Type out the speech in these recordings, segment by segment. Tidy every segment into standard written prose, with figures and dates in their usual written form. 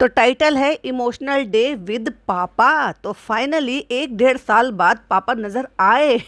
तो टाइटल है emotional day with पापा। तो फाइनली 1 डेढ़ साल बाद पापा नज़र आए।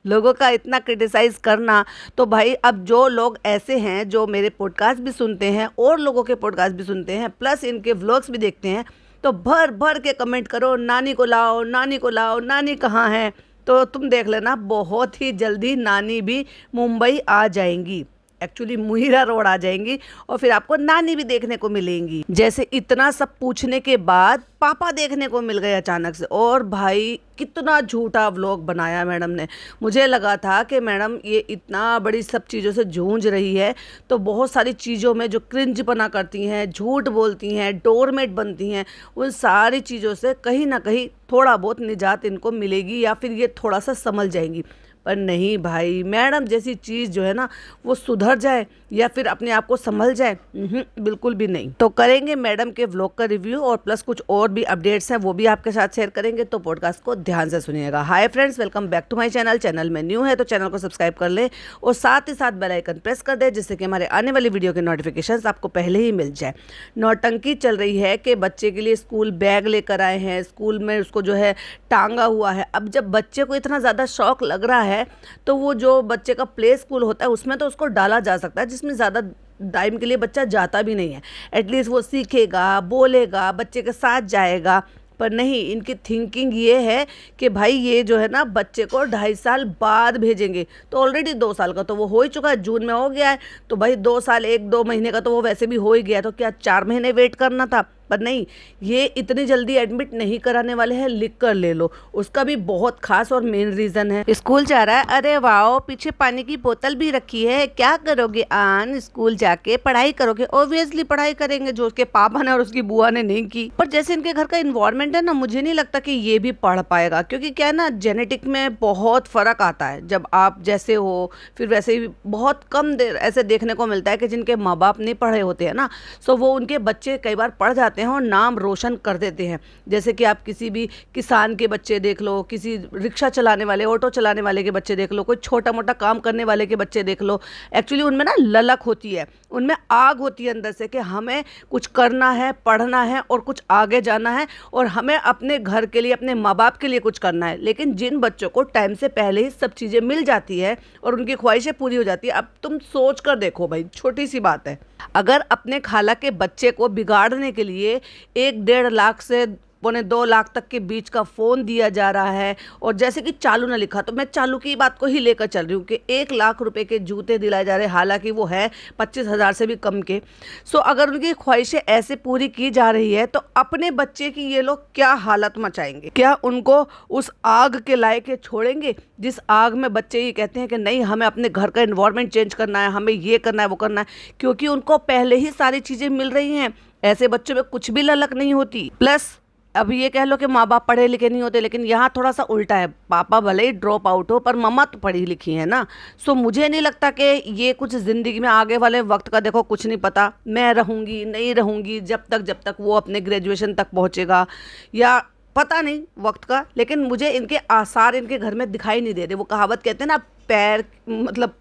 लोगों का इतना क्रिटिसाइज करना, तो भाई अब जो लोग ऐसे हैं जो मेरे पॉडकास्ट भी सुनते हैं और लोगों के पॉडकास्ट भी सुनते हैं प्लस इनके व्लॉग्स भी देखते हैं, तो भर भर के कमेंट करो, नानी को लाओ, नानी को लाओ, नानी कहाँ है। तो तुम देख लेना, बहुत ही जल्दी नानी भी मुंबई आ जाएंगी, एक्चुअली मुहिरा रोड आ जाएंगी और फिर आपको नानी भी देखने को मिलेंगी। जैसे इतना सब पूछने के बाद पापा देखने को मिल गए अचानक से। और भाई कितना झूठा व्लॉग बनाया मैडम ने। मुझे लगा था कि मैडम ये इतना बड़ी सब चीज़ों से जूझ रही है तो बहुत सारी चीज़ों में जो क्रिंजपना करती हैं, झूठ बोलती हैं, डोरमेट बनती हैं, उन सारी चीज़ों से कहीं ना कहीं थोड़ा बहुत निजात इनको मिलेगी या फिर ये थोड़ा सा संभल जाएंगी। पर नहीं भाई, मैडम जैसी चीज़ जो है ना वो सुधर जाए या फिर अपने आप को संभल जाए, बिल्कुल भी नहीं। तो करेंगे मैडम के व्लॉग का रिव्यू और प्लस कुछ और भी अपडेट्स हैं वो भी आपके साथ शेयर करेंगे, तो पॉडकास्ट को ध्यान से सुनिएगा। Hi friends, welcome back to my channel. Channel में न्यू है तो चैनल को सब्सक्राइब कर ले और साथ ही साथ बेल आइकन प्रेस कर दे जिससे कि हमारे आने वाली वीडियो के नोटिफिकेशन आपको पहले ही मिल जाए। नौटंकी चल रही है कि बच्चे के लिए स्कूल बैग लेकर आए हैं, स्कूल में उसको जो है टांगा हुआ है। अब जब बच्चे को इतना ज़्यादा शौक लग रहा है तो वो जो बच्चे का प्ले स्कूल होता है उसमें तो उसको डाला जा सकता है, जिसमें ज़्यादा टाइम के लिए बच्चा जाता भी नहीं है। एटलीस्ट वो सीखेगा, बोलेगा, बच्चे के साथ जाएगा। पर नहीं, इनकी थिंकिंग ये है कि भाई ये जो है ना बच्चे को 2.5 साल बाद भेजेंगे। तो ऑलरेडी 2 साल का तो वो हो ही चुका है, जून में हो गया है, तो भाई 2 साल 1-2 महीने का तो वो वैसे भी हो ही गया, तो क्या 4 महीने वेट करना था। पर नहीं, ये इतनी जल्दी एडमिट नहीं कराने वाले हैं, लिख कर ले लो। उसका भी बहुत खास और मेन रीज़न है। स्कूल जा रहा है, अरे वाह, पीछे पानी की बोतल भी रखी है। क्या करोगे आन, स्कूल जाके पढ़ाई करोगे? ऑब्वियसली पढ़ाई करेंगे, जो उसके पापा ने और उसकी बुआ ने नहीं की। पर जैसे इनके घर का इन्वायरमेंट है ना, मुझे नहीं लगता कि ये भी पढ़ पाएगा, क्योंकि क्या है ना, जेनेटिक में बहुत फ़र्क आता है। जब आप जैसे हो फिर वैसे ही बहुत कम देर ऐसे देखने को मिलता है कि जिनके माँ बाप नहीं पढ़े होते हैं ना, सो वो उनके बच्चे कई बार पढ़ जाते हैं और नाम रोशन कर देते हैं। जैसे कि आप किसी भी किसान के बच्चे देख लो, किसी रिक्शा चलाने वाले, ऑटो चलाने वाले के बच्चे देख लो, कोई छोटा मोटा काम करने वाले के बच्चे देख लो। एक्चुअली उनमें ना ललक होती है, उनमें आग होती है अंदर से कि हमें कुछ करना है, पढ़ना है और कुछ आगे जाना है और हमें अपने घर के लिए, अपने माँ बाप के लिए कुछ करना है। लेकिन जिन बच्चों को टाइम से पहले ही सब चीज़ें मिल जाती है और उनकी ख्वाहिशें पूरी हो जाती है, अब तुम सोच कर देखो भाई, छोटी सी बात है, अगर अपने खाला के बच्चे को बिगाड़ने के लिए 1-1.5 लाख से 1.25 लाख तक के बीच का फ़ोन दिया जा रहा है और जैसे कि चालू ना लिखा, तो मैं चालू की बात को ही लेकर चल रही हूँ कि 1 लाख रुपए के जूते दिलाए जा रहे हैं, हालांकि वो है 25,000 से भी कम के। सो अगर उनकी ख्वाहिशें ऐसे पूरी की जा रही है तो अपने बच्चे की ये लोग क्या हालत मचाएंगे? क्या उनको उस आग के लायक छोड़ेंगे जिस आग में बच्चे ये कहते हैं कि नहीं, हमें अपने घर का एनवायरनमेंट चेंज करना है, हमें ये करना है, वो करना है, क्योंकि उनको पहले ही सारी चीज़ें मिल रही हैं। ऐसे बच्चों में कुछ भी ललक नहीं होती। प्लस अब ये कह लो कि माँ बाप पढ़े लिखे नहीं होते, लेकिन यहाँ थोड़ा सा उल्टा है, पापा भले ही ड्रॉप आउट हो पर मम्मा तो पढ़ी लिखी है ना। सो मुझे नहीं लगता कि ये कुछ ज़िंदगी में आगे वाले वक्त का देखो कुछ नहीं पता, मैं रहूँगी नहीं रहूँगी जब तक वो अपने ग्रेजुएशन तक पहुँचेगा या पता नहीं वक्त का। लेकिन मुझे इनके आसार इनके घर में दिखाई नहीं दे रहे। वो कहावत कहते हैं ना, पैर मतलब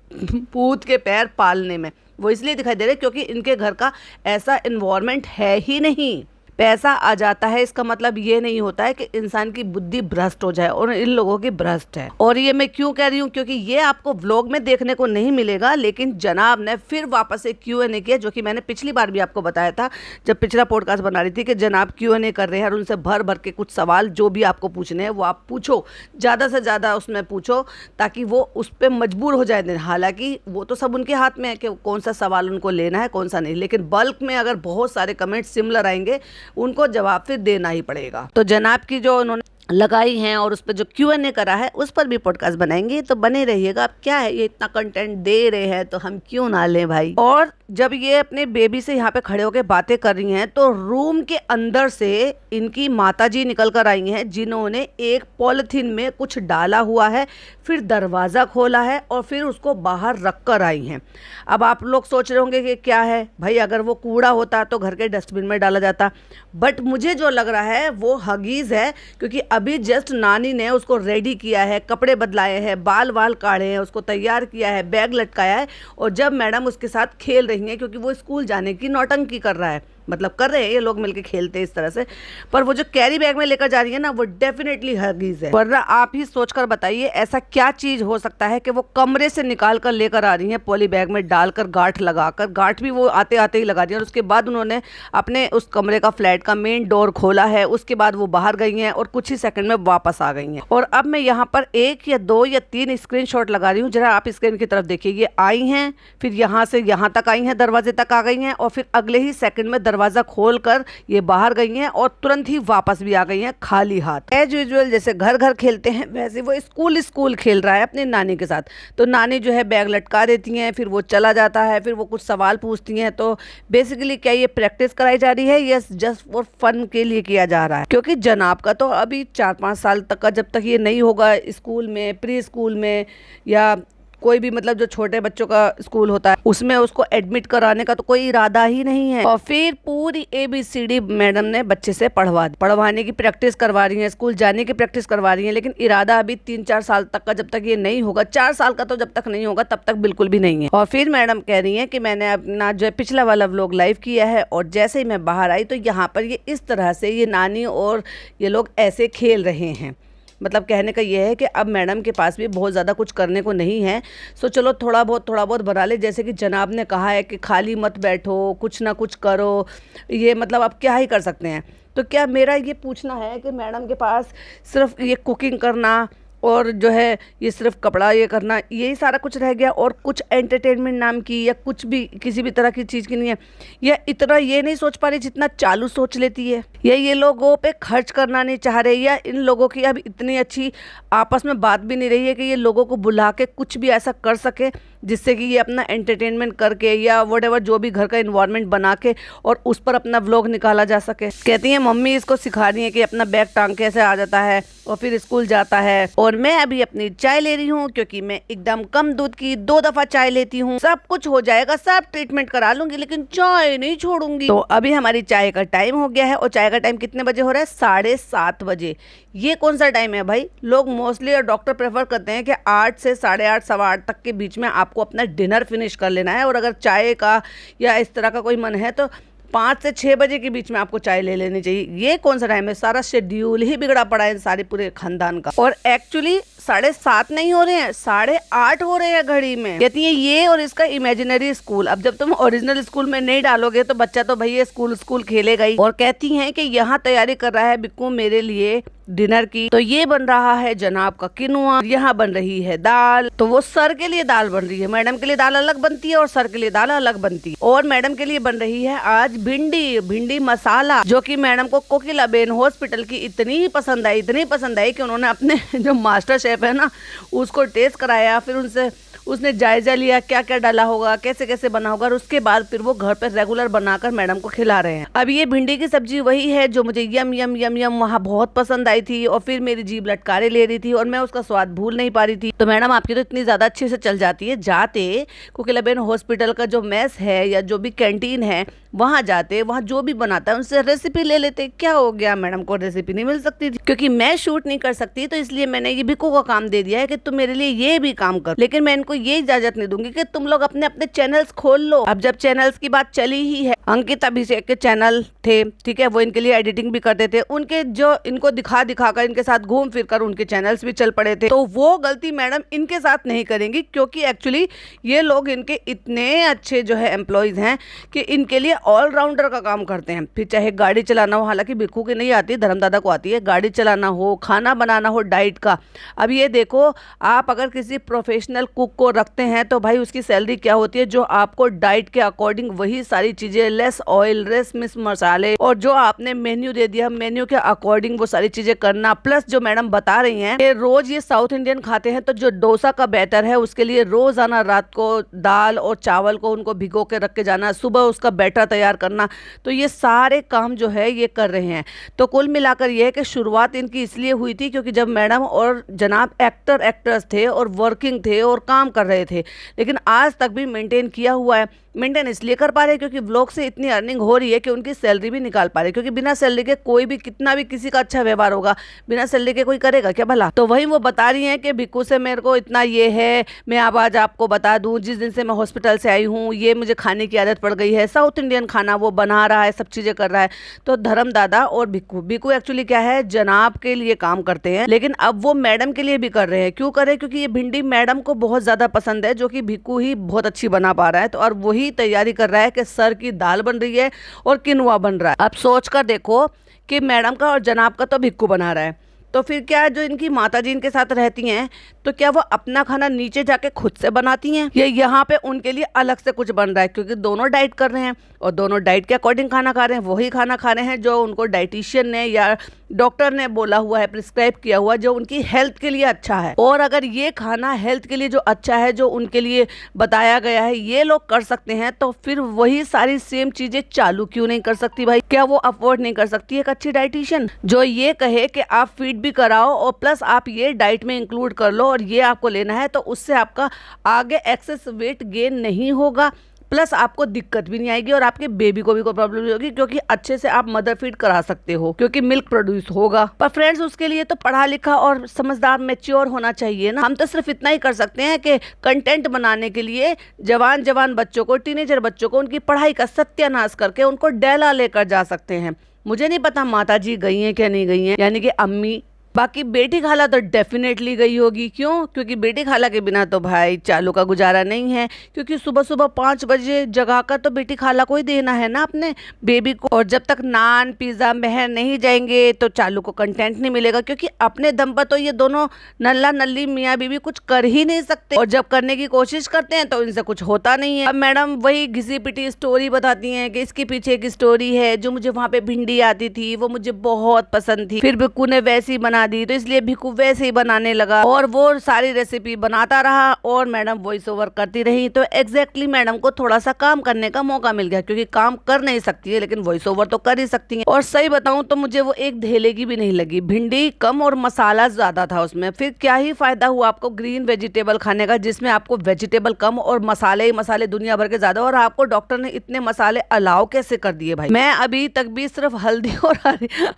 पूत के पैर पालने में, वो इसलिए दिखाई दे रहे क्योंकि इनके घर का ऐसा इन्वायरमेंट है ही नहीं। पैसा आ जाता है इसका मतलब ये नहीं होता है कि इंसान की बुद्धि भ्रष्ट हो जाए, और इन लोगों की भ्रष्ट है। और ये मैं क्यों कह रही हूँ, क्योंकि ये आपको व्लॉग में देखने को नहीं मिलेगा, लेकिन जनाब ने फिर वापस से Q&A किया, जो कि मैंने पिछली बार भी आपको बताया था जब पिछला पॉडकास्ट बना रही थी कि जनाब Q&A कर रहे हैं और उनसे भर भर के कुछ सवाल जो भी आपको पूछने हैं वो आप पूछो, ज़्यादा से ज़्यादा उसमें पूछो ताकि वो उस पर मजबूर हो जाए। हालांकि वो तो सब उनके हाथ में है कि कौन सा सवाल उनको लेना है, कौन सा नहीं, लेकिन बल्क में अगर बहुत सारे कमेंट सिमिलर आएंगे उनको जवाब फिर देना ही पड़ेगा। तो जनाब की जो उन्होंने लगाई हैं और उस पर जो Q&A करा है उस पर भी पॉडकास्ट बनाएंगे, तो बने रहिएगा। अब क्या है, ये इतना कंटेंट दे रहे हैं तो हम क्यों ना लें भाई। और जब ये अपने बेबी से यहाँ पे खड़े होकर बातें कर रही हैं तो रूम के अंदर से इनकी माताजी निकल कर आई हैं, जिन्होंने एक पॉलिथीन में कुछ डाला हुआ है, फिर दरवाज़ा खोला है और फिर उसको बाहर रख कर आई हैं। अब आप लोग सोच रहे होंगे कि क्या है भाई, अगर वो कूड़ा होता तो घर के डस्टबिन में डाला जाता, बट मुझे जो लग रहा है वो हगीज़ है, क्योंकि अभी जस्ट नानी ने उसको रेडी किया है, कपड़े बदलाए हैं, बाल वाल काढ़े हैं, उसको तैयार किया है, बैग लटकाया है, और जब मैडम उसके साथ खेल रही हैं क्योंकि वो स्कूल जाने की नौटंकी कर रहा है, मतलब कर रहे हैं ये लोग मिलके खेलते हैं इस तरह से, पर वो जो कैरी बैग में लेकर जा रही है ना वो डेफिनेटली हर्गीज है। वरना आप ही सोचकर बताइए ऐसा क्या चीज हो सकता है कि वो कमरे से निकाल कर लेकर आ रही है, पॉली बैग में डालकर गांठ लगाकर, गांठ भी वो आते आते ही लगा दी और उसके बाद उन्होंने अपने उस कमरे का फ्लैट का मेन डोर खोला है, उसके बाद वो बाहर गई हैं और कुछ ही सेकंड में वापस आ गई हैं। और अब मैं यहाँ पर 1 या 2 या 3 स्क्रीनशॉट लगा रही हूँ, जरा आप स्क्रीन की तरफ देखिए। ये आई हैं, फिर यहाँ से यहाँ तक आई हैं, दरवाजे तक आ गई हैं और फिर अगले ही सेकंड में दरवाजा खोलकर ये बाहर गई हैं और तुरंत ही वापस भी आ गई हैं खाली हाथ। एज यूजुअल जैसे घर घर खेलते हैं वैसे वो स्कूल खेल रहा है अपनी नानी के साथ। तो नानी जो है बैग लटका देती हैं, फिर वो चला जाता है, फिर वो कुछ सवाल पूछती हैं। तो बेसिकली क्या ये प्रैक्टिस कराई जा रही है या जस्ट फॉर फन के लिए किया जा रहा है? क्योंकि जनाब का तो अभी 4-5 साल तक का, जब तक ये नहीं होगा स्कूल में, प्री स्कूल में या कोई भी मतलब जो छोटे बच्चों का स्कूल होता है उसमें उसको एडमिट कराने का तो कोई इरादा ही नहीं है। और फिर पूरी ABCD मैडम ने बच्चे से पढ़वाने की प्रैक्टिस करवा रही है, स्कूल जाने की प्रैक्टिस करवा रही है। लेकिन इरादा अभी 3-4 साल तक का, जब तक ये नहीं होगा, 4 साल का तो जब तक नहीं होगा तब तक बिल्कुल भी नहीं है। और फिर मैडम कह रही है कि मैंने अपना जो पिछला वाला व्लॉग लाइव किया है और जैसे ही मैं बाहर आई तो यहाँ पर ये इस तरह से ये नानी और ये लोग ऐसे खेल रहे हैं। मतलब कहने का ये है कि अब मैडम के पास भी बहुत ज़्यादा कुछ करने को नहीं है, सो चलो थोड़ा बहुत बना ले। जैसे कि जनाब ने कहा है कि खाली मत बैठो, कुछ ना कुछ करो, ये मतलब अब क्या ही कर सकते हैं। तो क्या मेरा ये पूछना है कि मैडम के पास सिर्फ ये कुकिंग करना और जो है ये सिर्फ कपड़ा ये करना, यही सारा कुछ रह गया और कुछ एंटरटेनमेंट नाम की या कुछ भी किसी भी तरह की चीज़ की नहीं है? या इतना ये नहीं सोच पा रही जितना चालू सोच लेती है? या ये लोगों पे खर्च करना नहीं चाह रहे? या इन लोगों की अब इतनी अच्छी आपस में बात भी नहीं रही है कि ये लोगों को बुला के कुछ भी ऐसा कर सके जिससे कि ये अपना एंटरटेनमेंट करके या व्हाटएवर जो भी घर का इन्वायरमेंट बना के और उस पर अपना व्लॉग निकाला जा सके? कहती हैं मम्मी इसको सिखा रही है कि अपना बैग टांग के ऐसे आ जाता है और फिर स्कूल जाता है। और मैं अभी अपनी चाय ले रही हूँ क्योंकि मैं एकदम कम दूध की 2 दफा चाय लेती हूँ। सब कुछ हो जाएगा, सब ट्रीटमेंट करा लूंगी लेकिन चाय नहीं छोड़ूंगी। तो अभी हमारी चाय का टाइम हो गया है और चाय का टाइम कितने बजे हो रहा है? 7:30 बजे। ये कौन सा टाइम है भाई? लोग मोस्टली और डॉक्टर प्रेफर करते हैं कि 8 से 8:30 8:15 तक के बीच में आपको अपना डिनर फिनिश कर लेना है। और अगर चाय का या इस तरह का कोई मन है तो 5 से 6 बजे के बीच में आपको चाय ले लेनी चाहिए। ये कौन सा टाइम है? सारा शेड्यूल ही बिगड़ा पड़ा है सारे पूरे खानदान का। और एक्चुअली 7:30 नहीं हो रहे हैं, 8:30 हो रहे हैं घड़ी में। कहती है ये और इसका इमेजिनरी स्कूल। अब जब तुम ओरिजिनल स्कूल में नहीं डालोगे तो बच्चा तो भैया स्कूल खेलेगा ही। और कहती हैं कि यहाँ तैयारी कर रहा है बिक्कू मेरे लिए डिनर की। तो ये बन रहा है जनाब का किनुआ, यहाँ बन रही है दाल। तो वो सर के लिए दाल बन रही है, मैडम के लिए दाल अलग बनती है और सर के लिए दाल अलग बनती है। और मैडम के लिए बन रही है आज भिंडी मसाला, जो कि मैडम को कोकिलाबेन हॉस्पिटल की इतनी पसंद आई कि उन्होंने अपने जो मास्टर शेफ है ना उसको टेस्ट कराया, फिर उसने जायजा लिया क्या क्या डाला होगा, कैसे कैसे बना होगा, और उसके बाद फिर वो घर पर रेगुलर बनाकर मैडम को खिला रहे हैं। अब ये भिंडी की सब्जी वही है जो मुझे यम यम यम यम वहाँ बहुत पसंद आई थी और फिर मेरी जीभ लटकारे ले रही थी और मैं उसका स्वाद भूल नहीं पा रही थी। तो मैडम आपकी तो इतनी ज्यादा अच्छे से चल जाती है, जाते कोकिलाबेन हॉस्पिटल का जो मेस है या जो भी कैंटीन है वहाँ जाते, वहाँ जो भी बनाता है उनसे रेसिपी ले लेते। क्या हो गया, मैडम को रेसिपी नहीं मिल सकती थी? क्योंकि मैं शूट नहीं कर सकती तो इसलिए मैंने ये बिक्कू का काम दे दिया है कि तुम मेरे लिए ये भी काम कर। लेकिन मैं इनको ये इजाजत नहीं दूंगी कि तुम लोग अपने अपने चैनल्स खोल लो। अब जब चैनल्स की बात चली ही है, अंकित अभिषेक के चैनल थे, ठीक है, वो इनके लिए एडिटिंग भी करते थे, उनके जो इनको दिखा कर इनके साथ घूम फिर कर उनके चैनल्स भी चल पड़े थे। तो वो गलती मैडम इनके साथ नहीं करेंगी क्योंकि एक्चुअली ये लोग इनके इतने अच्छे जो है एम्प्लॉयज हैं कि इनके लिए ऑलराउंडर का काम करते हैं। फिर चाहे गाड़ी चलाना हो, हालांकि बिक्कू की नहीं आती, धर्मदादा को आती है, गाड़ी चलाना हो, खाना बनाना हो, डाइट का। अब ये देखो, आप अगर किसी प्रोफेशनल कुक को रखते हैं तो भाई उसकी सैलरी क्या होती है, जो आपको डाइट के अकॉर्डिंग वही सारी चीजें, लेस ऑयल, लेस मिस मसाले, और जो आपने मेन्यू दे दिया मेन्यू के अकॉर्डिंग वो सारी चीजें करना। प्लस जो मैडम बता रही हैं कि रोज ये साउथ इंडियन खाते हैं तो जो डोसा का बैटर है उसके लिए रोजाना रात को दाल और चावल को उनको भिगो के रख के जाना, सुबह उसका बैटर तैयार करना। तो ये सारे काम जो है ये कर रहे हैं। तो कुल मिलाकर ये है कि शुरुआत इनकी इसलिए हुई थी क्योंकि जब मैडम और जनाब एक्टर्स थे और वर्किंग थे और काम कर रहे थे, लेकिन आज तक भी मेंटेन किया हुआ है। मेंटेन इसलिए कर पा रहे हैं क्योंकि व्लॉग से इतनी अर्निंग हो रही है कि उनकी सैलरी भी निकाल पा रहे हैं, क्योंकि बिना सैलरी के कोई भी कितना भी किसी का अच्छा व्यवहार होगा, बिना सैलरी के कोई करेगा क्या भला। तो वही वो बता रही हैं कि भिक्कू से मेरे को इतना ये है, मैं अब आज आपको बता दूं, जिस दिन से मैं हॉस्पिटल से आई हूँ ये मुझे खाने की आदत पड़ गई है, साउथ इंडियन खाना वो बना रहा है, सब चीज़ें कर रहा है। तो धर्म दादा और भिक्कू एक्चुअली क्या है, जनाब के लिए काम करते हैं, लेकिन अब वो मैडम के लिए भी कर रहे हैं। क्यों कर रहे हैं? क्योंकि ये भिंडी मैडम को बहुत ज़्यादा पसंद है, जो कि भिक्कू ही बहुत अच्छी बना पा रहा है। तो और वही तैयारी कर रहा है कि सर की दाल बन रही है और किनुआ बन रहा है। अब सोच कर देखो कि मैडम का और जनाब का तो भिक्कू बना रहा है, तो फिर क्या जो इनकी माता जी इनके साथ रहती हैं, तो क्या वो अपना खाना नीचे जाके खुद से बनाती हैं या यहाँ पे उनके लिए अलग से कुछ बन रहा है? क्योंकि दोनों डाइट कर रहे हैं और दोनों डाइट के अकॉर्डिंग खाना खा रहे हैं, वही खाना खा रहे हैं जो उनको डाइटिशियन ने या डॉक्टर ने बोला हुआ है, प्रिस्क्राइब किया हुआ, जो उनकी हेल्थ के लिए अच्छा है। और अगर ये खाना हेल्थ के लिए जो अच्छा है, जो उनके लिए बताया गया है, ये लोग कर सकते हैं, तो फिर वही सारी सेम चीजें चालू क्यों नहीं कर सकती भाई? क्या वो अफोर्ड नहीं कर सकती एक अच्छी डाइटिशियन जो ये कहे कि आप फीड भी कराओ और प्लस आप ये डाइट में इंक्लूड कर लो और ये आपको लेना है, तो उससे आपका आगे एक्सेस वेट गेन नहीं होगा, प्लस आपको दिक्कत भी नहीं आएगी और आपके बेबी को भी कोई प्रॉब्लम नहीं होगी, क्योंकि अच्छे से आप मदर फीड करा सकते हो, क्योंकि मिल्क प्रोड्यूस होगा। पर फ्रेंड्स, उसके लिए तो पढ़ा लिखा और समझदार मैच्योर होना चाहिए ना। हम तो सिर्फ इतना ही कर सकते हैं कि कंटेंट बनाने के लिए जवान बच्चों को, टीनेजर बच्चों को उनकी पढ़ाई का सत्यानाश करके उनको डेला लेकर जा सकते हैं। मुझे नहीं पता माता जी गई हैं क्या नहीं गई हैं, यानी कि अम्मी। बाकी बेटी खाला तो डेफिनेटली गई होगी। क्यों? क्योंकि बेटी खाला के बिना तो भाई चालू का गुजारा नहीं है, क्योंकि सुबह सुबह 5 बजे जगा कर तो बेटी खाला को ही देना है ना अपने बेबी को। और जब तक नान पिज़्ज़ा महर नहीं जाएंगे तो चालू को कंटेंट नहीं मिलेगा, क्योंकि अपने दम पर तो ये दोनों नल्ला नल्ली मियाँ बीबी कुछ कर ही नहीं सकते, और जब करने की कोशिश करते हैं तो इनसे कुछ होता नहीं है। अब मैडम वही घिसी पिटी स्टोरी बताती हैं कि इसके पीछे एक स्टोरी है, जो मुझे वहाँ पे भिंडी आती थी वो मुझे बहुत पसंद थी, फिर भिक्कू ने वैसी बना दी तो इसलिए भिक्कू वैसे ही बनाने लगा, और वो सारी रेसिपी बनाता रहा और मैडम वॉइस ओवर करती रही। तो एग्जैक्टली मैडम को थोड़ा सा काम करने का मौका मिल गया, क्योंकि काम कर नहीं सकती है लेकिन वॉइस ओवर तो कर ही सकती है। और सही बताऊं तो मुझे वो एक धेले की भी नहीं लगी, भिंडी कम और मसाला ज्यादा था उसमें। फिर क्या ही फायदा हुआ आपको ग्रीन वेजिटेबल खाने का, जिसमें आपको वेजिटेबल कम और मसाले ही मसाले दुनिया भर के ज्यादा, और आपको डॉक्टर ने इतने मसाले अलाउ कैसे कर दिए भाई? मैं अभी तक भी सिर्फ हल्दी और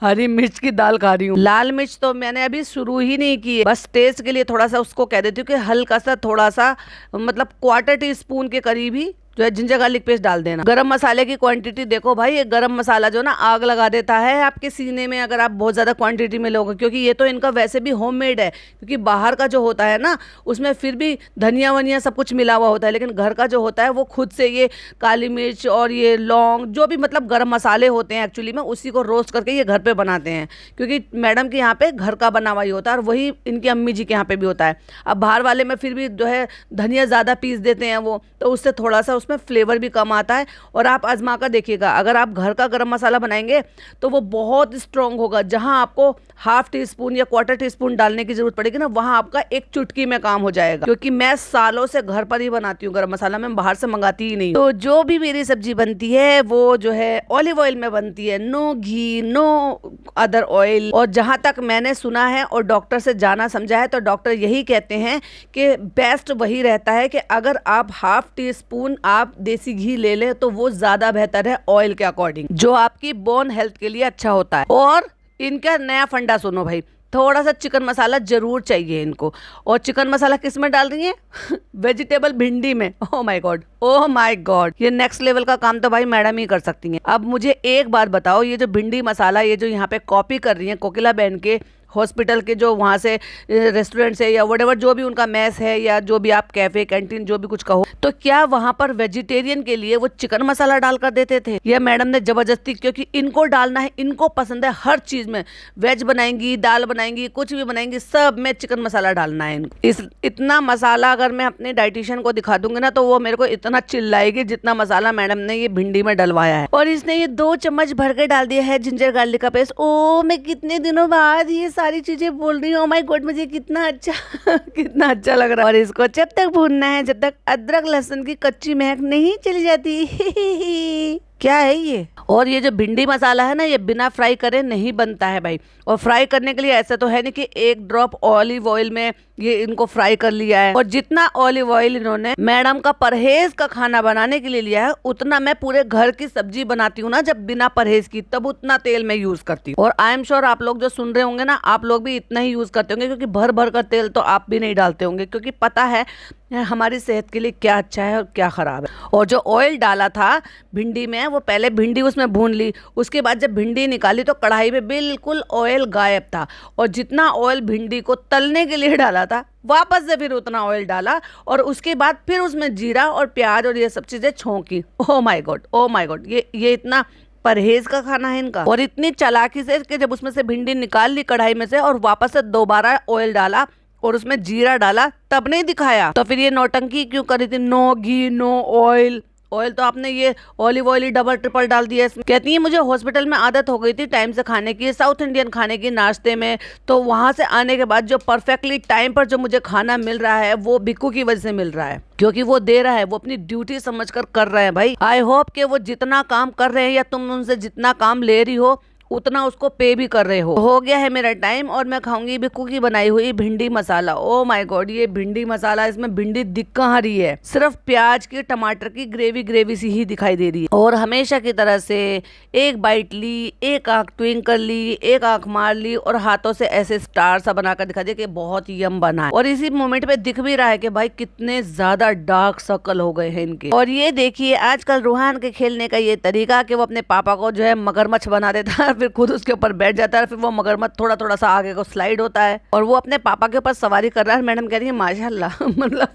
हरी मिर्च की दाल खा रही हूँ। लाल मिर्च तो मैंने अभी शुरू ही नहीं की है, बस टेस्ट के लिए थोड़ा सा उसको कह देती हूँ कि हल्का सा थोड़ा सा मतलब 1/4 टीस्पून के करीब ही जो है जिंजर गार्लिक पेस्ट डाल देना। गरम मसाले की क्वांटिटी देखो भाई, ये गरम मसाला जो ना आग लगा देता है आपके सीने में अगर आप बहुत ज़्यादा क्वांटिटी में लोगे, क्योंकि ये तो इनका वैसे भी होममेड है, क्योंकि बाहर का जो होता है ना उसमें फिर भी धनिया वनिया सब कुछ मिला हुआ होता है, लेकिन घर का जो होता है वो खुद से ये काली मिर्च और ये लौंग जो भी मतलब गरम मसाले होते हैं एक्चुअली में उसी को रोस्ट करके ये घर पे बनाते हैं, क्योंकि मैडम के यहाँ पे घर का बना हुआ ही होता है और वही इनकी अम्मी जी के यहाँ पे भी होता है। अब बाहर वाले में फिर भी जो है धनिया ज़्यादा पीस देते हैं वो, तो उससे थोड़ा सा उसमें फ्लेवर भी कम आता है। और आप आजमा कर देखिएगा, अगर आप घर का गरम मसाला बनाएंगे तो वो बहुत स्ट्रांग होगा। जहां आपको 1/2 टीस्पून या 1/4 टीस्पून डालने की जरूरत पड़ेगी ना, वहां आपका एक चुटकी में काम हो जाएगा। क्योंकि मैं सालों से घर पर ही बनाती हूँ गरम मसाला, मैं बाहर से मंगाती ही नहीं। तो जो भी मेरी सब्जी बनती है वो जो है ऑलिव ऑयल में बनती है, नो घी नो अदर ऑयल। और जहां तक मैंने सुना है और डॉक्टर से जाना समझा है, तो डॉक्टर यही कहते हैं कि बेस्ट वही रहता है कि अगर आप 1/2 टीस्पून आप देसी घी ले लें तो वो ज्यादा बेहतर है ऑयल के अकॉर्डिंग, जो आपकी बोन हेल्थ के लिए अच्छा होता है। और इनका नया फंडा सुनो भाई, थोड़ा सा चिकन मसाला जरूर चाहिए इनको। और चिकन मसाला किस में डाल रही है? वेजिटेबल भिंडी में। Oh my God, oh my god, ये नेक्स्ट लेवल का काम तो भाई मैडम ही कर सकती हैं। अब मुझे एक बात बताओ, ये जो भिंडी मसाला ये जो यहाँ पे कॉपी कर रही है कोकिला बहन के हॉस्पिटल के जो वहाँ से रेस्टोरेंट से या व्हाटएवर जो भी उनका मैस है या जो भी आप कैफे कैंटीन जो भी कुछ कहो, तो क्या वहाँ पर वेजिटेरियन के लिए वो चिकन मसाला डाल कर देते थे? या मैडम ने जबरदस्ती, क्योंकि इनको डालना है, इनको पसंद है हर चीज में, वेज बनाएंगी दाल बनाएंगी कुछ भी बनाएंगी सब में चिकन मसाला डालना है इनको। इतना मसाला अगर मैं अपने डाइटिशियन को दिखा दूंगी ना तो वो मेरे को इतना चिल्लाएगी जितना मसाला मैडम ने ये भिंडी में डलवाया है। और इसने ये 2 चम्मच भर के डाल दिया है जिंजर गार्लिक का पेस्ट। ओ मैं कितने दिनों बाद ये सारी चीजें बोल रही हूँ, माय गॉड मुझे कितना अच्छा कितना अच्छा लग रहा है। और इसको जब तक भूनना है जब तक अदरक लहसुन की कच्ची महक नहीं चली जाती। क्या है ये? और ये जो भिंडी मसाला है ना, ये बिना फ्राई करे नहीं बनता है भाई। और फ्राई करने के लिए ऐसा तो है नहीं कि एक ड्रॉप ऑलिव ऑयल में ये इनको फ्राई कर लिया है। और जितना ऑलिव ऑयल इन्होंने मैडम का परहेज का खाना बनाने के लिए लिया है, उतना मैं पूरे घर की सब्जी बनाती हूँ ना जब बिना परहेज की, तब उतना तेल मैं यूज करती हूँ। और आई एम श्योर आप लोग जो सुन रहे होंगे ना, आप लोग भी इतना ही यूज करते होंगे, क्योंकि भर भर कर तेल तो आप भी नहीं डालते होंगे, क्योंकि पता है हमारी सेहत के लिए क्या अच्छा है और क्या खराब है। और जो ऑयल डाला था भिंडी में, वो पहले भिंडी उसमें भून ली, उसके बाद जब भिंडी निकाली तो कढ़ाई में बिल्कुल ऑयल गायब था। और जितना ऑयल भिंडी को तलने के लिए डाला था, वापस से फिर उतना ऑयल डाला, और उसके बाद फिर उसमें जीरा और प्याज और ये सब चीजें छोंकी। Oh my god, oh my god, ये इतना परहेज का खाना है इनका। और इतनी चालाकी से कि जब उसमें से भिंडी निकाल ली कढ़ाई में से और वापस से दोबारा ऑयल डाला और उसमें जीरा डाला, तब नहीं दिखाया। तो फिर ये नौटंकी क्यों करी थी? नो घी नो ऑयल। ऑयल तो आपने ये ऑलिव ऑयल ही डबल ट्रिपल डाल दिया इसमें। कहती है मुझे हॉस्पिटल में आदत हो गई थी टाइम से खाने की, साउथ इंडियन खाने की, नाश्ते में। तो वहां से आने के बाद जो परफेक्टली टाइम पर जो मुझे खाना मिल रहा है, वो बिक्कू की वजह से मिल रहा है, क्योंकि वो दे रहा है, वो अपनी ड्यूटी समझकर कर रहे हैं भाई। आई होप कि वो जितना काम कर रहे हैं या तुम उनसे जितना काम ले रही हो उतना उसको पे भी कर रहे हो गया है मेरा टाइम, और मैं खाऊंगी बिक्कू की बनाई हुई भिंडी मसाला। ओ माय गॉड, ये भिंडी मसाला, इसमें भिंडी दिख कहाँ रही है, सिर्फ प्याज की टमाटर की ग्रेवी ग्रेवी सी ही दिखाई दे रही है। और हमेशा की तरह से एक बाइट ली, एक आंख ट्विंक कर ली, एक आंख मार ली और हाथों से ऐसे स्टार सा बनाकर दिखा दिया कि बहुत यम बना है। और इसी मोमेंट पे दिख भी रहा है कि भाई कितने ज्यादा डार्क सर्कल हो गए हैं इनके। और ये देखिए आजकल रूहान के खेलने का ये तरीका कि वो अपने पापा को जो है मगरमच्छ बना देता है, फिर खुद उसके ऊपर बैठ जाता है, फिर वो मगरमच्छ थोड़ा थोड़ा सा आगे को स्लाइड होता है और वो अपने पापा के ऊपर सवारी कर रहा है। मैडम कह रही है माशाल्लाह, मतलब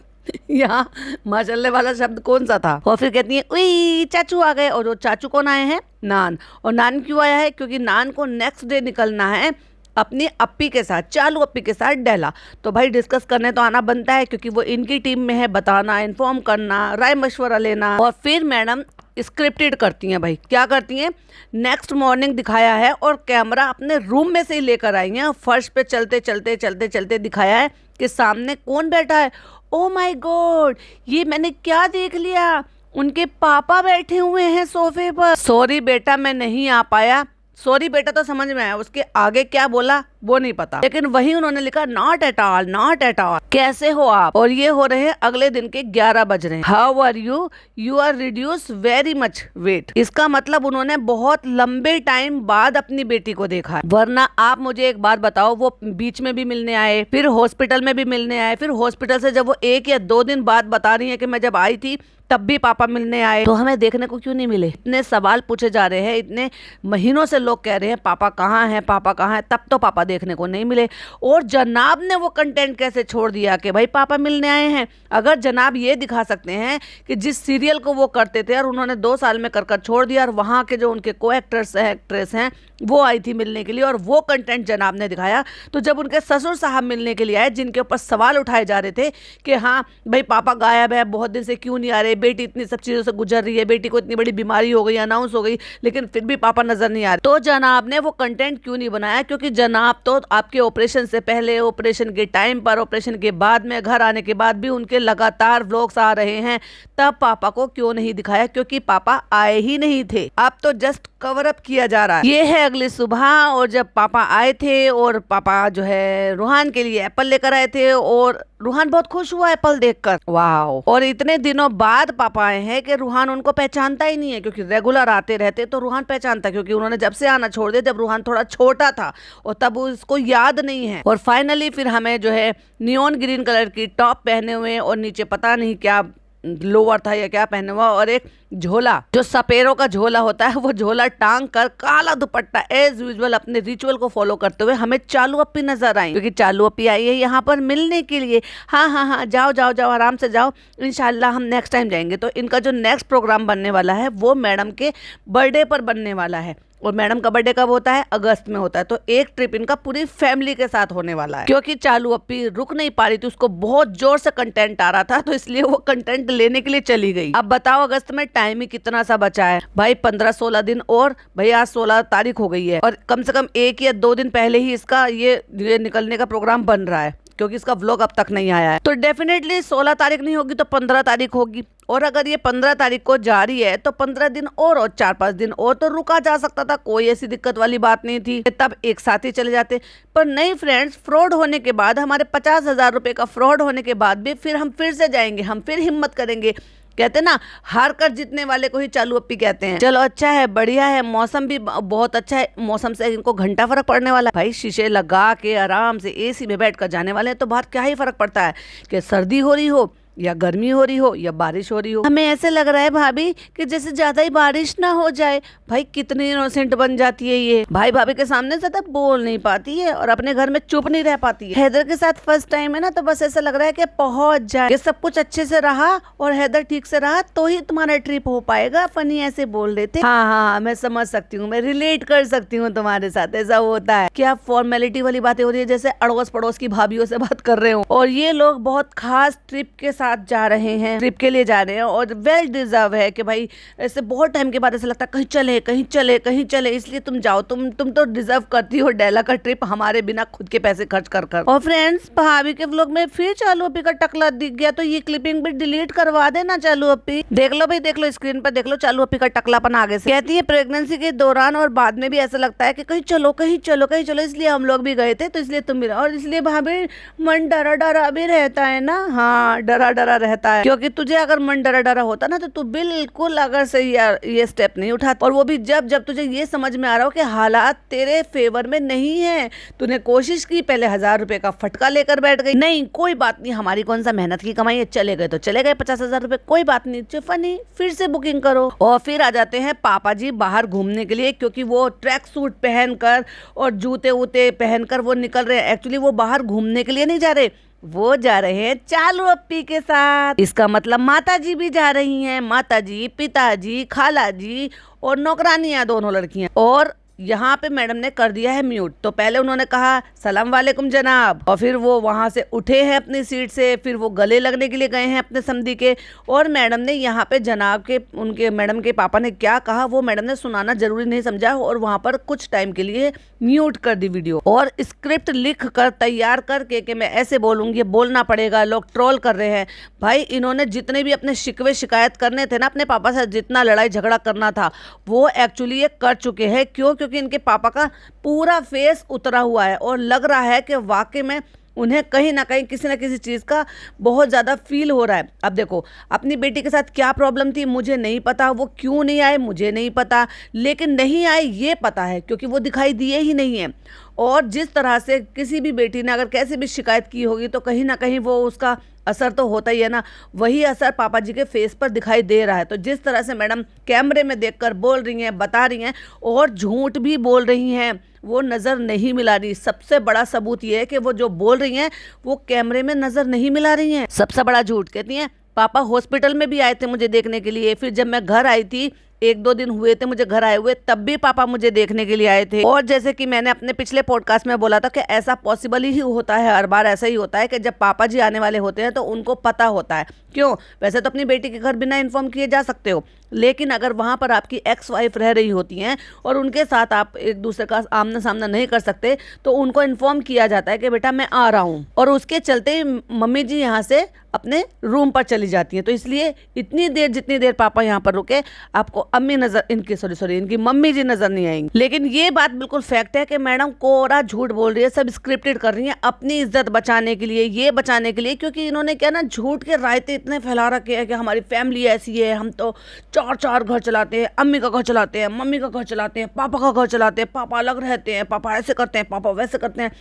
यहाँ माशाल्लाह वाला शब्द कौन सा था। और फिर कहती है उई चाचू आ गए। और वो चाचू कौन आए हैं? नान। और नान क्यों आया है? क्योंकि नान को नेक्स्ट डे निकलना है अपनी अप्पी के साथ, चालू अप्पी के साथ डेला। तो भाई डिस्कस करने तो आना बनता है, क्योंकि वो इनकी टीम में है, बताना, इन्फॉर्म करना, राय मशवरा लेना। और फिर मैडम स्क्रिप्टेड करती हैं भाई। क्या करती हैं? नेक्स्ट मॉर्निंग दिखाया है और कैमरा अपने रूम में से ही लेकर आई हैं, फर्श पे चलते चलते चलते चलते दिखाया है कि सामने कौन बैठा है। ओ माय गॉड, ये मैंने क्या देख लिया, उनके पापा बैठे हुए हैं सोफे पर। सॉरी बेटा मैं नहीं आ पाया। सॉरी बेटा तो समझ में आया, उसके आगे क्या बोला वो नहीं पता, लेकिन वही उन्होंने लिखा not at all, not at all. कैसे हो आप? और ये हो रहे हैं अगले दिन के 11 बज रहे हैं। How are you? You are reduce very much weight. इसका मतलब उन्होंने बहुत लंबे टाइम बाद अपनी बेटी को देखा है। वरना आप मुझे एक बात बताओ, वो बीच में भी मिलने आए, फिर हॉस्पिटल में भी मिलने आए, फिर हॉस्पिटल से जब वो 1 या 2 दिन बाद बता रही है कि मैं जब आई थी तब भी पापा मिलने आए, तो हमें देखने को क्यों नहीं मिले? इतने सवाल पूछे जा रहे हैं, इतने महीनों से लोग कह रहे हैं पापा कहाँ हैं, पापा कहाँ हैं, तब तो पापा देखने को नहीं मिले। और जनाब ने वो कंटेंट कैसे छोड़ दिया कि भाई पापा मिलने आए हैं? अगर जनाब ये दिखा सकते हैं कि जिस सीरियल को वो करते थे और उन्होंने 2 साल में कर छोड़ दिया, और वहाँ के जो उनके को एक्टर्स हैं, एक्ट्रेस हैं, वो आई थी मिलने के लिए और वो कंटेंट जनाब ने दिखाया, तो जब उनके ससुर साहब मिलने के लिए आए, जिनके ऊपर सवाल उठाए जा रहे थे कि हाँ भाई पापा गायब है, बहुत दिन से क्यों नहीं आ रहे, बेटी इतनी सब चीजों से गुजर रही है, बेटी को इतनी बड़ी बीमारी हो गई, अनाउंस हो गई, लेकिन फिर भी पापा नजर नहीं आ रहे, तो जनाब ने वो कंटेंट क्यों नहीं बनाया? क्योंकि जनाब तो आपके ऑपरेशन से पहले, ऑपरेशन के टाइम पर, ऑपरेशन के बाद में, घर आने के बाद भी उनके लगातार व्लॉग्स आ रहे हैं, तब पापा को क्यों नहीं दिखाया? क्योंकि पापा आए ही नहीं थे। अब तो जस्ट कवर अप किया जा रहा है। ये है अगली सुबह, और जब पापा आए थे और पापा जो है रूहान के लिए एप्पल लेकर आए थे, और रूहान बहुत खुश हुआ एप्पल देखकर, वाओ। और इतने दिनों बाद पापा आए हैं कि रूहान उनको पहचानता ही नहीं है, क्योंकि रेगुलर आते रहते तो रूहान पहचानता, क्योंकि उन्होंने जब से आना छोड़ दिया जब रूहान थोड़ा छोटा था, और तब उसको याद नहीं है। और फाइनली फिर हमें जो है नियॉन ग्रीन कलर की टॉप पहने हुए और नीचे पता नहीं क्या लोअर था या क्या पहने हुआ, और एक झोला जो सपेरों का झोला होता है, वो झोला टांग कर काला दुपट्टा एज यूजुअल अपने रिचुअल को फॉलो करते हुए हमें चालू अप्पी नजर आई, क्योंकि चालू अप्पी आई है यहाँ पर मिलने के लिए। हाँ हाँ हाँ, जाओ जाओ जाओ, आराम से जाओ, इंशाल्लाह हम नेक्स्ट टाइम जाएंगे। तो इनका जो नेक्स्ट प्रोग्राम बनने वाला है वो मैडम के बर्थडे पर बनने वाला है, और मैडम का बर्थडे कब होता है? अगस्त में होता है। तो एक ट्रिप इनका पूरी फैमिली के साथ होने वाला है, क्योंकि चालू अप्पी रुक नहीं पा रही थी, उसको बहुत जोर से कंटेंट आ रहा था, तो इसलिए वो कंटेंट लेने के लिए चली गई। अब बताओ अगस्त में टाइम ही कितना सा बचा है भाई, 15-16 दिन, और भाई आज 16 तारीख हो गई है, और कम से कम 1 या 2 दिन पहले ही इसका ये निकलने का प्रोग्राम बन रहा है। क्योंकि इसका व्लॉग अब तक नहीं आया है। तो डेफिनेटली 16 तारीख नहीं होगी तो 15 तारीख होगी, और अगर ये 15 तारीख को जारी है तो 15 दिन और 4-5 दिन और तो रुका जा सकता था, कोई ऐसी दिक्कत वाली बात नहीं थी, तब एक साथ ही चले जाते। पर नहीं फ्रेंड्स, फ्रॉड होने के बाद, हमारे 50,000 रुपए का फ्रॉड होने के बाद भी फिर हम फिर से जाएंगे, हम फिर हिम्मत करेंगे। कहते ना, हार कर जीतने वाले को ही चालू अप्पी कहते हैं। चलो अच्छा है, बढ़िया है, मौसम भी बहुत अच्छा है, मौसम से इनको घंटा फर्क पड़ने वाला है। भाई शीशे लगा के आराम से एसी में बैठ कर जाने वाले हैं, तो बाहर क्या ही फर्क पड़ता है कि सर्दी हो रही हो या गर्मी हो रही हो या बारिश हो रही हो। हमें ऐसे लग रहा है भाभी कि जैसे ज्यादा ही बारिश ना हो जाए। भाई कितनी इनोसेंट बन जाती है ये, भाई भाभी के सामने ज्यादा बोल नहीं पाती है और अपने घर में चुप नहीं रह पाती है। हैदर के साथ फर्स्ट टाइम है ना, तो बस ऐसा लग रहा है कि पहुंच जाए, कि सब कुछ अच्छे से रहा और हैदर ठीक से रहा तो ही तुम्हारा ट्रिप हो पाएगा। फनी ऐसे बोल रहे थे। हाँ, मैं समझ सकती हूँ, मैं रिलेट कर सकती हूँ तुम्हारे साथ, ऐसा होता है। क्या फॉर्मेलिटी वाली बातें हो रही है, जैसे अड़ोस पड़ोस की भाभीियों से बात कर रहे हो, और ये लोग बहुत खास ट्रिप के साथ जा रहे हैं, ट्रिप के लिए जा रहे हैं, और वेल डिजर्व है कि भाई ऐसे बहुत टाइम के बाद ऐसा लगता है कहीं चले कहीं चले कहीं चले, इसलिए तुम जाओ, तुम तो डिजर्व करती हो डेला का ट्रिप हमारे बिना खुद के पैसे खर्च कर कर। और फ्रेंड्स, भाभी के व्लॉग में फिर चालू अप्पी का टकला दिख गया, तो ये क्लिपिंग भी डिलीट करवा देना चालू अप्पी। देख लो भाई, देख लो स्क्रीन पर, देख लो चालू अप्पी का टकलापन आगे से। कहती है प्रेगनेंसी के दौरान और बाद में भी ऐसा लगता है कि कहीं चलो कहीं चलो कहीं चलो, इसलिए हम लोग भी गए थे, तो इसलिए तुम भी, और इसलिए भाभी मन डरा डरा भी रहता है ना। हाँ, डरा डरा रहता है, क्योंकि तुझे अगर मन डरा डरा होता ना, तो तू बिल्कुल अगर से ये स्टेप नहीं उठाता, और वो भी जब तुझे ये समझ में आ रहा हो कि हालात तेरे फेवर में नहीं है। तूने कोशिश की, पहले 1000 रुपए का फटका लेकर बैठ गई, नहीं कोई बात नहीं, हमारी कौन सा मेहनत की कमाई है, चले गए तो चले गए, 50,000 रुपए कोई बात नहीं, फनी फिर से बुकिंग करो। और फिर आ जाते हैं पापा जी बाहर घूमने के लिए, क्योंकि वो ट्रैक सूट पहनकर और जूते वूते पहनकर वो निकल रहे हैं। एक्चुअली वो बाहर घूमने के लिए नहीं जा रहे, वो जा रहे हैं चालू अप्पी के साथ। इसका मतलब माता जी भी जा रही हैं, माता जी, पिताजी, खाला जी और नौकरानियां, दोनों लड़कियां। और यहाँ पे मैडम ने कर दिया है म्यूट। तो पहले उन्होंने कहा सलाम वालेकुम जनाब, और फिर वो वहां से उठे हैं अपनी सीट से, फिर वो गले लगने के लिए गए हैं अपने समधी के, और मैडम ने यहाँ पे जनाब के, उनके मैडम के पापा ने क्या कहा वो मैडम ने सुनाना जरूरी नहीं समझा, और वहां पर कुछ टाइम के लिए म्यूट कर दी वीडियो, और स्क्रिप्ट लिख कर तैयार करके कि मैं ऐसे बोलूंगी, बोलना पड़ेगा, लोग ट्रोल कर रहे हैं। भाई इन्होंने जितने भी अपने शिकवे शिकायत करने थे ना अपने पापा से, जितना लड़ाई झगड़ा करना था, वो एक्चुअली ये कर चुके हैं। क्योंकि इनके पापा का पूरा फेस उतरा हुआ है, और लग रहा है कि वाकई में उन्हें कहीं ना कहीं किसी ना किसी चीज़ का बहुत ज़्यादा फील हो रहा है। अब देखो, अपनी बेटी के साथ क्या प्रॉब्लम थी मुझे नहीं पता, वो क्यों नहीं आए मुझे नहीं पता, लेकिन नहीं आए ये पता है क्योंकि वो दिखाई दिए ही नहीं है। और जिस तरह से किसी भी बेटी ने अगर कैसे भी शिकायत की होगी, तो कहीं ना कहीं वो उसका असर तो होता ही है ना, वही असर पापा जी के फेस पर दिखाई दे रहा है। तो जिस तरह से मैडम कैमरे में देखकर बोल रही हैं, बता रही हैं, और झूठ भी बोल रही हैं, वो नज़र नहीं मिला रही। सबसे बड़ा सबूत ये है कि वो जो बोल रही हैं वो कैमरे में नज़र नहीं मिला रही हैं। सबसे बड़ा झूठ कहती हैं पापा हॉस्पिटल में भी आए थे मुझे देखने के लिए, फिर जब मैं घर आई थी 1-2 दिन हुए थे मुझे घर आए हुए, तब भी पापा मुझे देखने के लिए आए थे। और जैसे कि मैंने अपने पिछले पॉडकास्ट में बोला था कि ऐसा पॉसिबल ही होता है, हर बार ऐसा ही होता है कि जब पापा जी आने वाले होते हैं तो उनको पता होता है। क्यों? वैसे तो अपनी बेटी के घर बिना इन्फॉर्म किए जा सकते हो, लेकिन अगर वहाँ पर आपकी एक्स वाइफ रह रही होती हैं और उनके साथ आप एक दूसरे का आमना सामना नहीं कर सकते, तो उनको इन्फॉर्म किया जाता है कि बेटा मैं आ रहा हूँ, और उसके चलते मम्मी जी यहाँ से अपने रूम पर चली जाती हैं। तो इसलिए इतनी देर जितनी देर पापा यहाँ पर रुके, आपको अम्मी नजर, इनकी मम्मी जी नजर नहीं आएंगी। लेकिन ये बात बिल्कुल फैक्ट है कि मैडम कोरा झूठ बोल रही है, सब स्क्रिप्टेड कर रही है अपनी इज्जत बचाने के लिए, ये बचाने के लिए, क्योंकि इन्होंने क्या ना झूठ के रायते इतने फैला रखे हैं कि हमारी फैमिली ऐसी है, हम तो 4-4 घर चलाते हैं, अम्मी का घर चलाते हैं, मम्मी का घर चलाते हैं, पापा का घर चलाते हैं, पापा अलग रहते हैं, पापा ऐसे करते हैं, पापा वैसे करते हैं।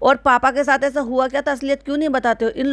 और पापा के साथ ऐसा हुआ क्या था, असलियत क्यों नहीं बताते हो? इन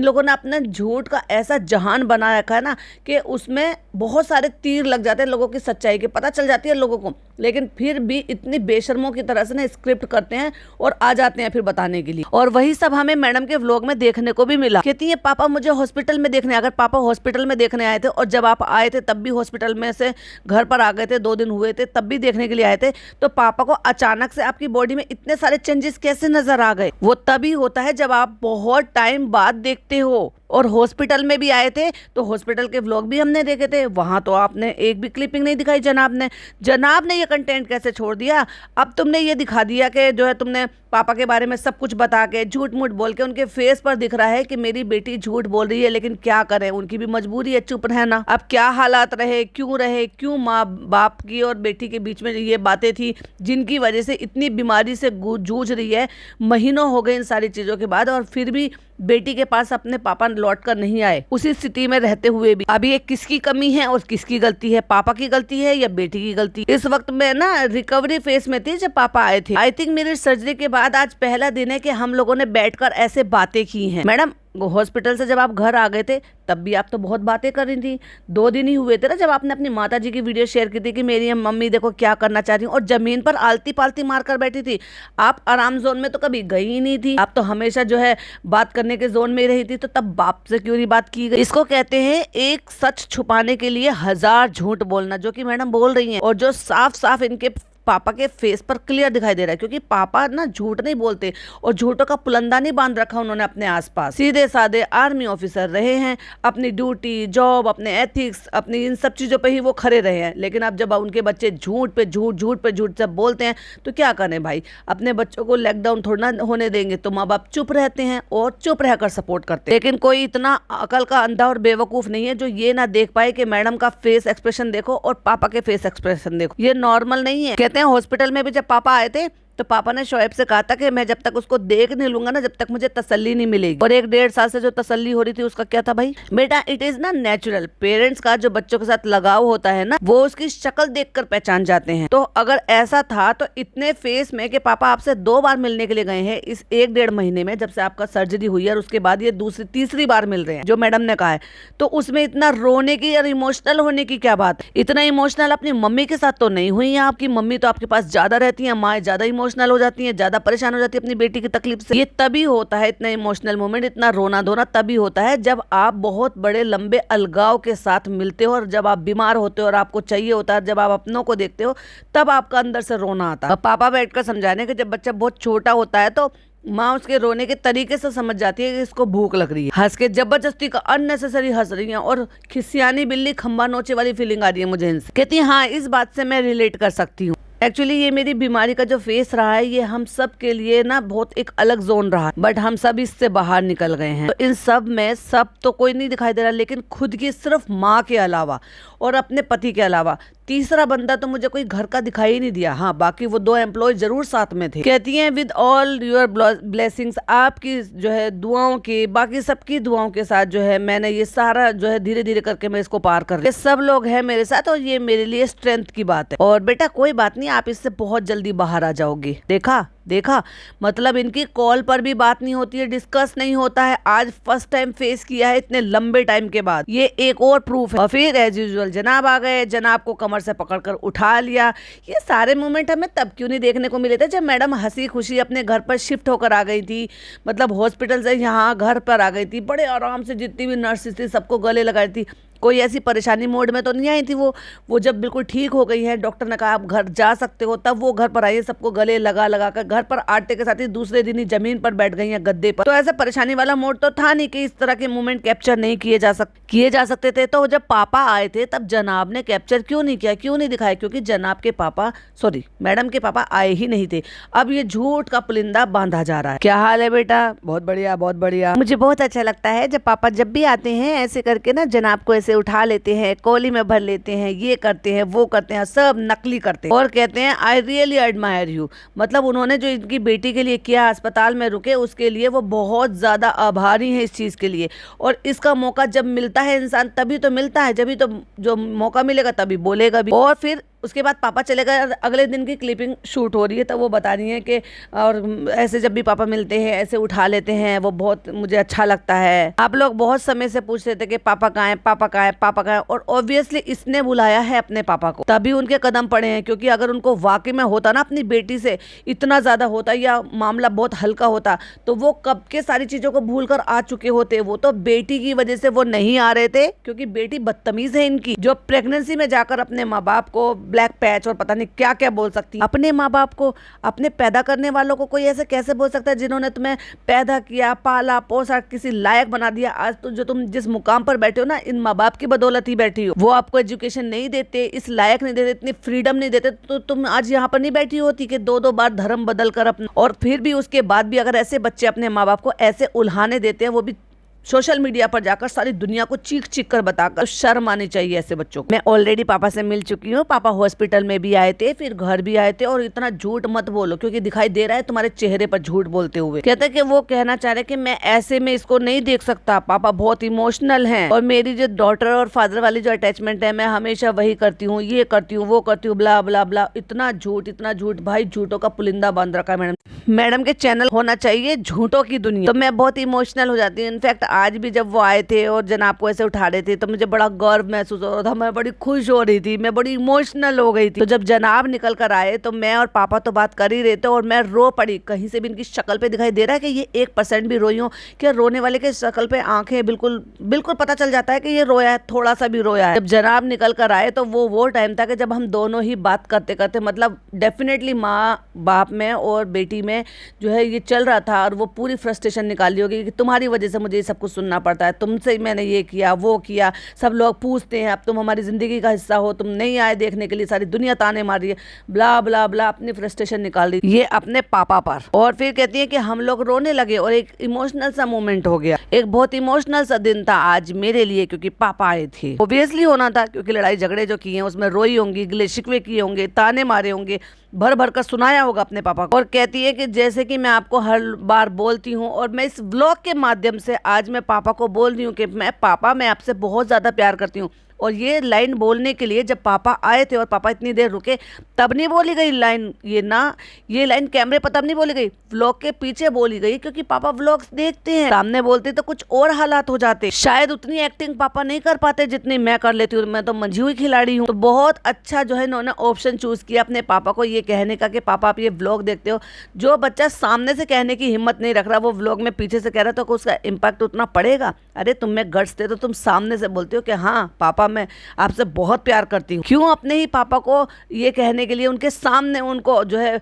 लोगों ने अपने झूठ का ऐसा जहान बना रखा है ना कि उसमें बहुत सारे तीर लग जाते हैं, लोगों की सच्चाई की पता चल जाती है लोगों को, लेकिन फिर भी इतनी बेशर्मों की तरह से ना स्क्रिप्ट करते हैं और आ जाते हैं फिर बताने के लिए। और वही सब हमें मैडम के व्लॉग में देखने को भी मिला। कहती है पापा मुझे हॉस्पिटल में देखने, अगर पापा हॉस्पिटल में देखने आए थे और जब आप आए थे तब भी हॉस्पिटल में से घर पर आ गए थे, 2 दिन हुए थे तब भी देखने के लिए आए थे, तो पापा को अचानक से आपकी बॉडी में इतने सारे चेंजेस कैसे नजर आ गए? वो तभी होता है जब आप बहुत टाइम बाद देखते हो और हॉस्पिटल में भी आए थे तो हॉस्पिटल के व्लॉग भी हमने देखे थे, वहां तो आपने एक भी क्लिपिंग नहीं दिखाई। जनाब ने ये कंटेंट कैसे छोड़ दिया? अब तुमने ये दिखा दिया कि जो है तुमने पापा के बारे में सब कुछ बता के झूठ मूठ बोल के, उनके फेस पर दिख रहा है कि मेरी बेटी झूठ बोल रही है, लेकिन क्या करें, उनकी भी मजबूरी है चुप रहना। अब क्या हालात रहे, क्यों माँ बाप की और बेटी के बीच में ये बातें थी जिनकी वजह से इतनी बीमारी से जूझ रही है, महीनों हो गए इन सारी चीजों के बाद, और फिर भी बेटी के पास अपने पापा लौट कर नहीं आए। उसी स्थिति में रहते हुए भी अभी ये किसकी कमी है और किसकी गलती है? पापा की गलती है या बेटी की गलती? इस वक्त मैं ना रिकवरी फेस में थी जब पापा आए थे। आई थिंक मेरी सर्जरी के बाद आज पहला दिन है कि हम लोगों ने बैठकर ऐसे बातें की हैं। मैडम, हॉस्पिटल से जब आप घर आ गए थे तब भी आप तो बहुत बातें कर रही थी। 2 दिन ही हुए थे ना जब आपने अपनी माता जी की वीडियो शेयर की थी कि मेरी मम्मी देखो क्या करना चाह रही हूँ, और जमीन पर आलती पालती मार कर बैठी थी। आप आराम जोन में तो कभी गई ही नहीं थी, आप तो हमेशा जो है बात करने के जोन में रही थी। तो तब बाप से क्यों नहीं बात की गई? इसको कहते हैं एक सच छुपाने के लिए 1000 झूठ बोलना, जो कि मैडम बोल रही हैं और जो साफ साफ इनके पापा के फेस पर क्लियर दिखाई दे रहा है। क्योंकि पापा ना झूठ नहीं बोलते और झूठों का पुलंदा नहीं बांध रखा उन्होंने अपने आसपास। सीधे साधे आर्मी ऑफिसर रहे हैं, अपनी ड्यूटी, जॉब, अपने एथिक्स, अपनी इन सब चीजों पे ही वो खड़े रहे हैं। लेकिन अब जब उनके बच्चे झूठ पे झूठ जब बोलते हैं तो क्या करें भाई? अपने बच्चों को लॉकडाउन थोड़ा ना होने देंगे, तो माँ बाप चुप रहते हैं और चुप रहकर सपोर्ट करते हैं। लेकिन कोई इतना अकल का अंधा और बेवकूफ नहीं है जो ये ना देख पाए कि मैडम का फेस एक्सप्रेशन देखो और पापा के फेस एक्सप्रेशन देखो, ये नॉर्मल नहीं है। कहते हैं हॉस्पिटल में भी जब पापा आए थे तो पापा ने शोएब से कहा था कि मैं जब तक उसको देख नहीं लूंगा ना, जब तक मुझे तसल्ली नहीं मिलेगी। और 1-1.5 साल से जो तसल्ली हो रही थी उसका क्या था भाई? बेटा, इट इज ना नेचुरल। पेरेंट्स का जो बच्चों के साथ लगाव होता है ना, वो उसकी शक्ल देखकर पहचान जाते हैं। तो अगर ऐसा था तो इतने फेस में कि पापा आपसे 2 बार मिलने के लिए गए हैं इस 1-1.5 महीने में, जब से आपका सर्जरी हुई है, और उसके बाद ये दूसरी तीसरी बार मिल रहे हैं जो मैडम ने कहा है, तो उसमें इतना रोने की और इमोशनल होने की क्या बात? इतना इमोशनल अपनी मम्मी के साथ तो नहीं हुई है। आपकी मम्मी तो आपके पास ज्यादा रहती है, माँ ज्यादा इमोशनल हो जाती है, ज्यादा परेशान हो जाती है अपनी बेटी की तकलीफ से। ये तभी होता है, इतना इमोशनल मोमेंट, इतना रोना धोना तभी होता है जब आप बहुत बड़े लंबे अलगाव के साथ मिलते हो, और जब आप बीमार होते हो और आपको चाहिए होता है, जब आप अपनों को देखते हो, तब आपका अंदर से रोना आता है। पापा बैठकर समझाने कि जब बच्चा बहुत छोटा होता है तो माँ उसके रोने के तरीके से समझ जाती है कि इसको भूख लग रही है। हंस के जबरदस्ती का अननेसेसरी हंस रही है और खिसियानी बिल्ली खंबा नोचे वाली फीलिंग आ रही है मुझे इनसे। कहती है हाँ, इस बात से मैं रिलेट कर सकती हूँ। एक्चुअली ये मेरी बीमारी का जो फेस रहा है, ये हम सब के लिए ना बहुत एक अलग जोन रहा है, बट हम सब इससे बाहर निकल गए हैं। तो इन सब में सब तो कोई नहीं दिखाई दे रहा, लेकिन खुद की सिर्फ माँ के अलावा और अपने पति के अलावा तीसरा बंदा तो मुझे कोई घर का दिखाई नहीं दिया। हाँ, बाकी वो 2 एम्प्लॉय जरूर साथ में थे। कहती हैं विद ऑल योर ब्लेसिंग्स, आपकी जो है दुआओं की, बाकी सबकी दुआओं के साथ जो है मैंने ये सारा जो है धीरे धीरे करके मैं इसको पार कर रही हूँ। ये सब लोग हैं मेरे साथ और ये मेरे लिए स्ट्रेंथ की बात है। और बेटा कोई बात नहीं, आप इससे बहुत जल्दी बाहर आ जाओगे। देखा मतलब इनकी कॉल पर भी बात नहीं होती है, डिस्कस नहीं होता है। आज फर्स्ट टाइम फेस किया है इतने लंबे टाइम के बाद, ये एक और प्रूफ है। और फिर एज यूजुअल जनाब आ गए, जनाब को कमर से पकड़कर उठा लिया। ये सारे मोमेंट हमें तब क्यों नहीं देखने को मिले थे जब मैडम हंसी खुशी अपने घर पर शिफ्ट होकर आ गई थी, मतलब हॉस्पिटल से यहाँ घर पर आ गई थी, बड़े आराम से जितनी भी नर्सेस थी सबको गले लगाई थी। कोई ऐसी परेशानी मोड में तो नहीं आई थी वो जब बिल्कुल ठीक हो गई है, डॉक्टर ने कहा आप घर जा सकते हो, तब वो घर पर आई है, सबको गले लगा कर घर पर आटे के साथ ही दूसरे दिन ही जमीन पर बैठ गई हैं गद्दे पर। तो ऐसा परेशानी वाला मोड तो था नहीं कि इस तरह के मोमेंट कैप्चर नहीं किए जा सकते थे। तो जब पापा आए थे तब जनाब ने कैप्चर क्यों नहीं किया, क्यों नहीं दिखाया? क्योंकि जनाब के पापा मैडम के पापा आए ही नहीं थे। अब ये झूठ का पुलिंदा बांधा जा रहा है। क्या हाल है बेटा? बहुत बढ़िया। मुझे बहुत अच्छा लगता है जब पापा जब भी आते हैं ऐसे करके ना जनाब को ऐसे उठा लेते हैं, कोली में भर लेते हैं, ये करते हैं वो करते हैं, सब नकली करते हैं और कहते हैं आई रियली एडमायर यू। मतलब उन्होंने जो इनकी बेटी के लिए किया, अस्पताल में रुके, उसके लिए वो बहुत ज्यादा आभारी हैं इस चीज के लिए। और इसका मौका जब मिलता है इंसान तभी तो मिलता है, जब तो जो मौका मिलेगा तभी बोलेगा भी। और फिर उसके बाद पापा चले गए, अगले दिन की क्लिपिंग शूट हो रही है, तब वो बता रही हैं कि और ऐसे जब भी पापा मिलते हैं ऐसे उठा लेते हैं, वो बहुत मुझे अच्छा लगता है। आप लोग बहुत समय से पूछ रहे थे कि पापा कहाँ है, और ऑब्वियसली इसने बुलाया है अपने पापा को, तभी उनके कदम पड़े हैं। क्योंकि अगर उनको वाकई में होता ना अपनी बेटी से इतना ज्यादा होता या मामला बहुत हल्का होता तो वो कब के सारी चीजों को भूल कर आ चुके होते। वो तो बेटी की वजह से वो नहीं आ रहे थे, क्योंकि बेटी बदतमीज है इनकी, जो प्रेगनेंसी में जाकर अपने माँ बाप को ब्लैक पैच और पता नहीं क्या क्या बोल सकती हैं। अपने माँ बाप को, अपने पैदा करने वालों को कोई ऐसे कैसे बोल सकता है जिन्होंने तुम्हें पैदा किया, पाला पोसा, किसी लायक बना दिया। आज तो जो तुम जिस मुकाम पर बैठे हो ना, इन माँ बाप की बदौलत ही बैठी हो। वो आपको एजुकेशन नहीं देते, इस लायक नहीं देते, इतनी फ्रीडम नहीं देते, तो तुम आज यहाँ पर नहीं बैठी होती कि दो दो बार धर्म बदल कर अपना। और फिर भी उसके बाद भी अगर ऐसे बच्चे अपने माँ बाप को ऐसे उल्हाने देते हैं, वो भी सोशल मीडिया पर जाकर सारी दुनिया को चीख चीख कर बताकर, शर्म आनी चाहिए ऐसे बच्चों को। मैं ऑलरेडी पापा से मिल चुकी हूँ। पापा हॉस्पिटल में भी आए थे, फिर घर भी आए थे। और इतना झूठ मत बोलो, क्योंकि दिखाई दे रहा है तुम्हारे चेहरे पर झूठ बोलते हुए। कहते कि वो कहना चाह रहे कि मैं ऐसे में इसको नहीं देख सकता, पापा बहुत इमोशनल हैं और मेरी जो डॉटर और फादर वाली जो अटैचमेंट है, मैं हमेशा वही करती हूँ, ये करती हूँ, वो करती हूँ, ब्ला ब्ला ब्ला। इतना झूठ भाई, झूठों का पुलिंदा बांध रखा है मैडम के चैनल होना चाहिए झूठों की दुनिया। तो मैं बहुत इमोशनल हो जाती हूँ। इनफैक्ट आज भी जब वो आए थे और जनाब को ऐसे उठा रहे थे, तो मुझे बड़ा गर्व महसूस हो रहा था, मैं बड़ी खुश हो रही थी, मैं बड़ी इमोशनल हो गई थी। तो जब जनाब निकल कर आए तो मैं और पापा तो बात कर ही रहे थे और मैं रो पड़ी। कहीं से भी इनकी शक्ल पे दिखाई दे रहा है कि ये 1% भी रोई हो क्या? रोने वाले के शक्ल पे आंखें बिल्कुल बिल्कुल पता चल जाता है कि ये रोया है, थोड़ा सा भी रोया है। जब जनाब निकल कर आए तो वो टाइम था कि जब हम दोनों ही बात करते करते, मतलब डेफिनेटली माँ बाप में और बेटी में जो है ये चल रहा था, और वो पूरी फ्रस्ट्रेशन निकाली होगी कि तुम्हारी वजह से मुझे ये सब कुछ सुनना पड़ता है, तुमसे मैंने ये किया वो किया, सब लोग पूछते हैं, अब तुम हमारी ज़िंदगी का हिस्सा हो, तुम नहीं आए देखने के लिए, सारी दुनिया ताने मार रही है, ब्ला ब्ला ब्ला। अपनी फ्रस्ट्रेशन निकाल रही ये अपने पापा पर। और फिर कहती है कि हम लोग रोने लगे और एक इमोशनल सा मोमेंट हो गया। एक बहुत इमोशनल सा दिन था आज मेरे लिए, क्योंकि पापा आए थे। ऑब्वियसली होना था, क्योंकि लड़ाई झगड़े जो किए हैं उसमें रोई होंगी, गिले शिकवे किए होंगे, ताने मारे होंगे, भर भर कर सुनाया होगा अपने पापा को। और कहती है कि जैसे कि मैं आपको हर बार बोलती हूँ, और मैं इस व्लॉग के माध्यम से आज मैं पापा को बोल रही हूँ कि मैं आपसे बहुत ज़्यादा प्यार करती हूँ। और ये लाइन बोलने के लिए जब पापा आए थे और पापा इतनी देर रुके, तब नहीं बोली गई लाइन। ये लाइन कैमरे पर तब नहीं बोली गई, व्लॉग के पीछे बोली गई, क्योंकि पापा व्लॉग्स देखते हैं। सामने बोलते तो कुछ और हालात हो जाते, शायद उतनी एक्टिंग पापा नहीं कर पाते जितनी मैं कर लेती हूँ। मैं तो मंझी हुई खिलाड़ी हूँ। तो बहुत अच्छा जो है इन्होंने ऑप्शन चूज किया अपने पापा को ये कहने का कि पापा आप ये व्लॉग देखते हो। जो बच्चा सामने से कहने की हिम्मत नहीं रख रहा, वो व्लॉग में पीछे से कह रहा, तो उसका इम्पैक्ट उतना पड़ेगा। अरे तुम में गट्स थे तो तुम सामने से बोलते हो कि हाँ पापा मैं आपसे बहुत प्यार करती हूँ। क्यों अपने ही पापा को ये कहने के लिए उनके सामने उनको जो है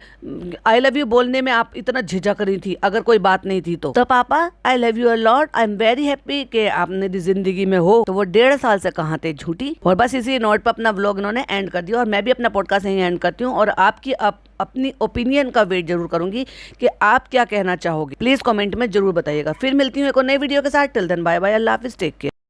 आई लव यू बोलने में आप इतना झिझक रही थी, अगर कोई बात नहीं थी तो पापा I love you a lot, I am very happy कि आप मेरी जिंदगी में हो। तो वो 1.5 साल से कहाँ थे झूठी। और बस इसी नोट पर अपना व्लॉग इन्होंने एंड कर दिया, और मैं भी अपना पॉडकास्ट यहीं एंड करती हूँ। और आपकी अपनी ओपिनियन का वेट जरूर करूंगी कि आप क्या कहना चाहोगे, प्लीज कमेंट में जरूर बताइएगा। फिर मिलती हूँ एक और नई वीडियो के साथ। टिल देन बाय बाय, अल्लाह हाफिज, टेक केयर।